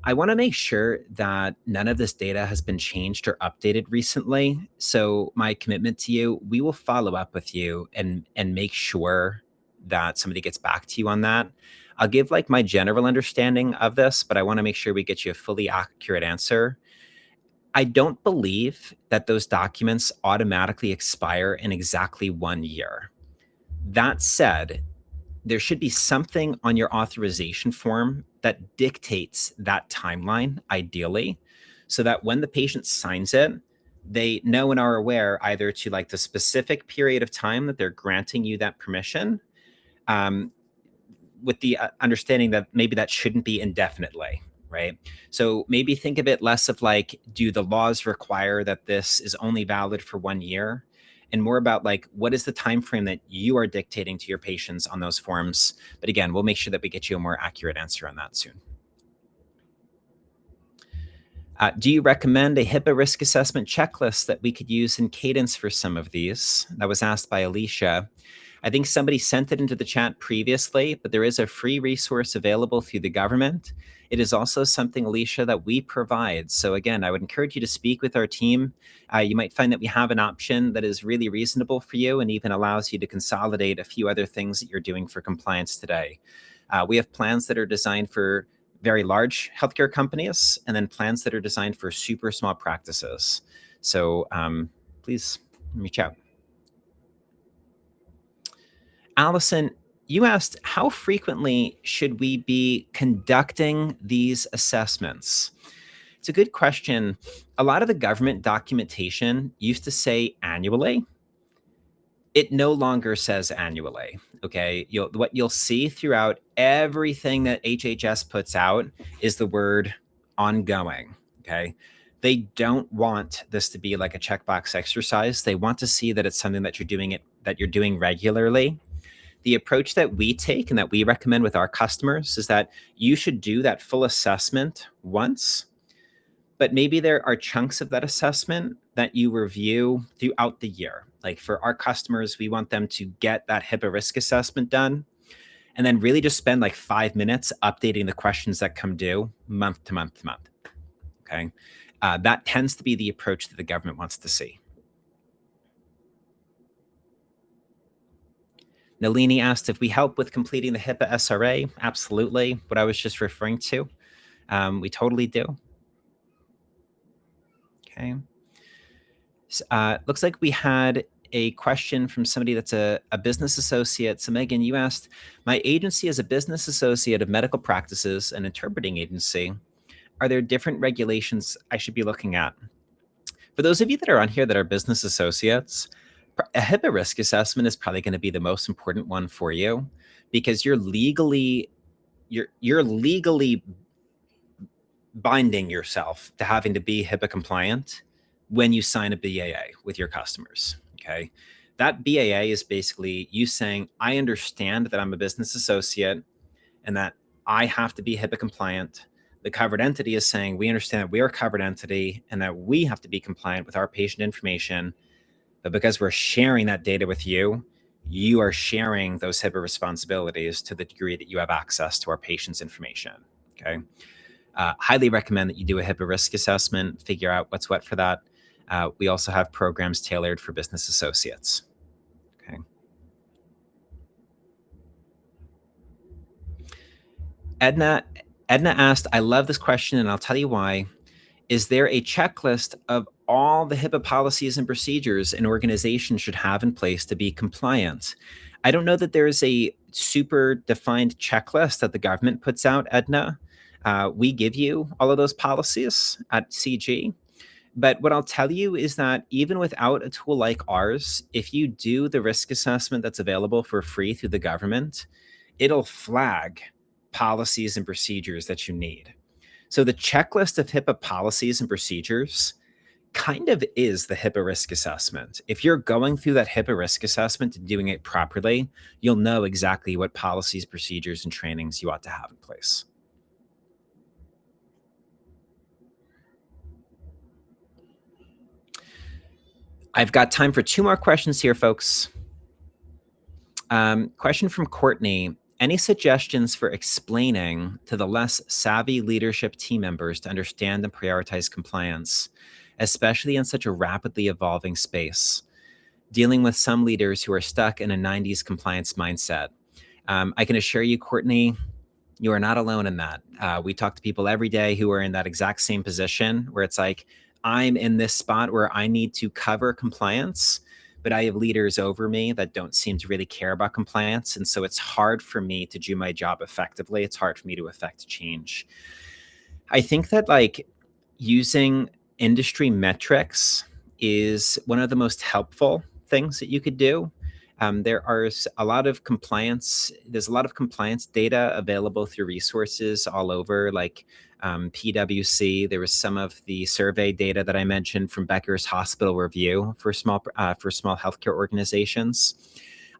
I want to make sure that none of this data has been changed or updated recently. So my commitment to you, we will follow up with you and make sure that somebody gets back to you on that. I'll give like my general understanding of this, but I want to make sure we get you a fully accurate answer. I don't believe that those documents automatically expire in exactly 1 year. That said, there should be something on your authorization form that dictates that timeline, ideally, so that when the patient signs it, they know and are aware either to like the specific period of time that they're granting you that permission, with the understanding that maybe that shouldn't be indefinitely, right? So maybe think of it less of like, do the laws require that this is only valid for 1 year? And more about like, what is the time frame that you are dictating to your patients on those forms? But again, we'll make sure that we get you a more accurate answer on that soon. Do you recommend a HIPAA risk assessment checklist that we could use in Cadence for some of these? That was asked by Alicia. I think somebody sent it into the chat previously, but there is a free resource available through the government. It is also something, Alicia, that we provide. So again, I would encourage you to speak with our team. You might find that we have an option that is really reasonable for you and even allows you to consolidate a few other things that you're doing for compliance today. We have plans that are designed for very large healthcare companies and then plans that are designed for super small practices. So please reach out. Allison, you asked, how frequently should we be conducting these assessments? It's a good question. A lot of the government documentation used to say annually. It no longer says annually, okay? What you'll see throughout everything that HHS puts out is the word ongoing, okay? They don't want this to be like a checkbox exercise. They want to see that it's something that you're doing regularly. The approach that we take and that we recommend with our customers is that you should do that full assessment once, but maybe there are chunks of that assessment that you review throughout the year. Like for our customers, we want them to get that HIPAA risk assessment done and then really just spend like 5 minutes updating the questions that come due month to month to month, okay? That tends to be the approach that the government wants to see. Nalini asked if we help with completing the HIPAA SRA. Absolutely. What I was just referring to. We totally do. Okay. Looks like we had a question from somebody that's a business associate. So Megan, you asked, my agency is a business associate of medical practices and interpreting agency. Are there different regulations I should be looking at? For those of you that are on here that are business associates, a HIPAA risk assessment is probably going to be the most important one for you, because you're legally binding yourself to having to be HIPAA compliant when you sign a BAA with your customers. Okay. That BAA is basically you saying, I understand that I'm a business associate and that I have to be HIPAA compliant. The covered entity is saying, we understand that we're a covered entity and that we have to be compliant with our patient information. But because we're sharing that data with you, you are sharing those HIPAA responsibilities to the degree that you have access to our patient's information. Okay. Highly recommend that you do a HIPAA risk assessment, figure out what's what for that. We also have programs tailored for business associates. Okay. Edna asked, I love this question and I'll tell you why. Is there a checklist of all the HIPAA policies and procedures an organization should have in place to be compliant? I don't know that there is a super defined checklist that the government puts out, Edna. We give you all of those policies at CG. But what I'll tell you is that even without a tool like ours, if you do the risk assessment that's available for free through the government, it'll flag policies and procedures that you need. So the checklist of HIPAA policies and procedures kind of is the HIPAA risk assessment. If you're going through that HIPAA risk assessment and doing it properly, you'll know exactly what policies, procedures, and trainings you ought to have in place. I've got time for 2 more questions here, folks. Question from Courtney. Any suggestions for explaining to the less savvy leadership team members to understand and prioritize compliance, especially in such a rapidly evolving space? Dealing with some leaders who are stuck in a 90s compliance mindset. I can assure you, Courtney, you are not alone in that. We talk to people every day who are in that exact same position where it's like, I'm in this spot where I need to cover compliance, but I have leaders over me that don't seem to really care about compliance. And so it's hard for me to do my job effectively. It's hard for me to affect change. I think that like using industry metrics is one of the most helpful things that you could do. There's a lot of compliance data available through resources all over, like PwC. There was some of the survey data that I mentioned from Becker's Hospital Review for small healthcare organizations.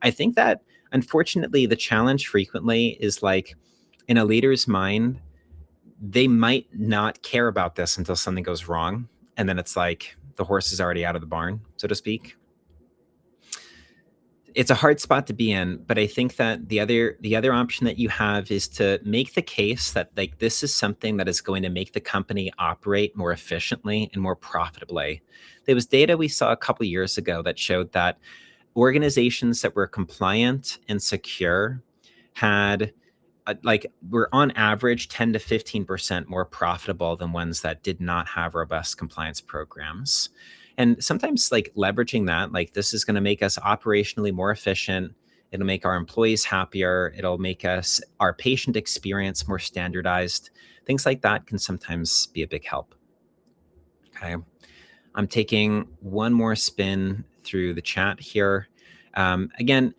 I think that unfortunately the challenge frequently is like in a leader's mind, they might not care about this until something goes wrong. And then it's like the horse is already out of the barn, so to speak. It's a hard spot to be in, but I think that the other option that you have is to make the case that like this is something that is going to make the company operate more efficiently and more profitably. There was data we saw a couple years ago that showed that organizations that were compliant and secure had were on average 10 to 15% more profitable than ones that did not have robust compliance programs. And sometimes like leveraging that, like this is going to make us operationally more efficient. It'll make our employees happier. It'll make our patient experience more standardized. Things like that can sometimes be a big help. Okay. I'm taking one more spin through the chat here. Again,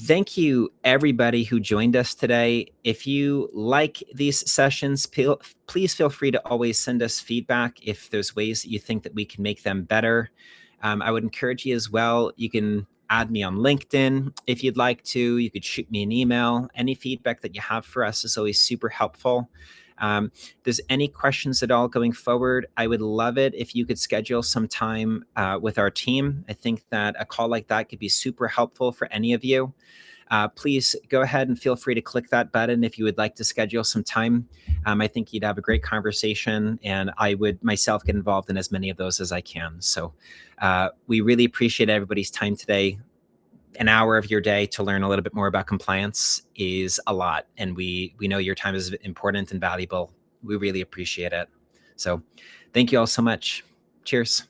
thank you everybody who joined us today. If you like these sessions, please feel free to always send us feedback if there's ways that you think that we can make them better. I would encourage you as well. You can add me on LinkedIn if you'd like to. You could shoot me an email. Any feedback that you have for us is always super helpful. If there's any questions at all going forward, I would love it if you could schedule some time with our team. I think that a call like that could be super helpful for any of you. Please go ahead and feel free to click that button if you would like to schedule some time. I think you'd have a great conversation, and I would myself get involved in as many of those as I can. So we really appreciate everybody's time today. An hour of your day to learn a little bit more about compliance is a lot. And we know your time is important and valuable. We really appreciate it. So thank you all so much. Cheers.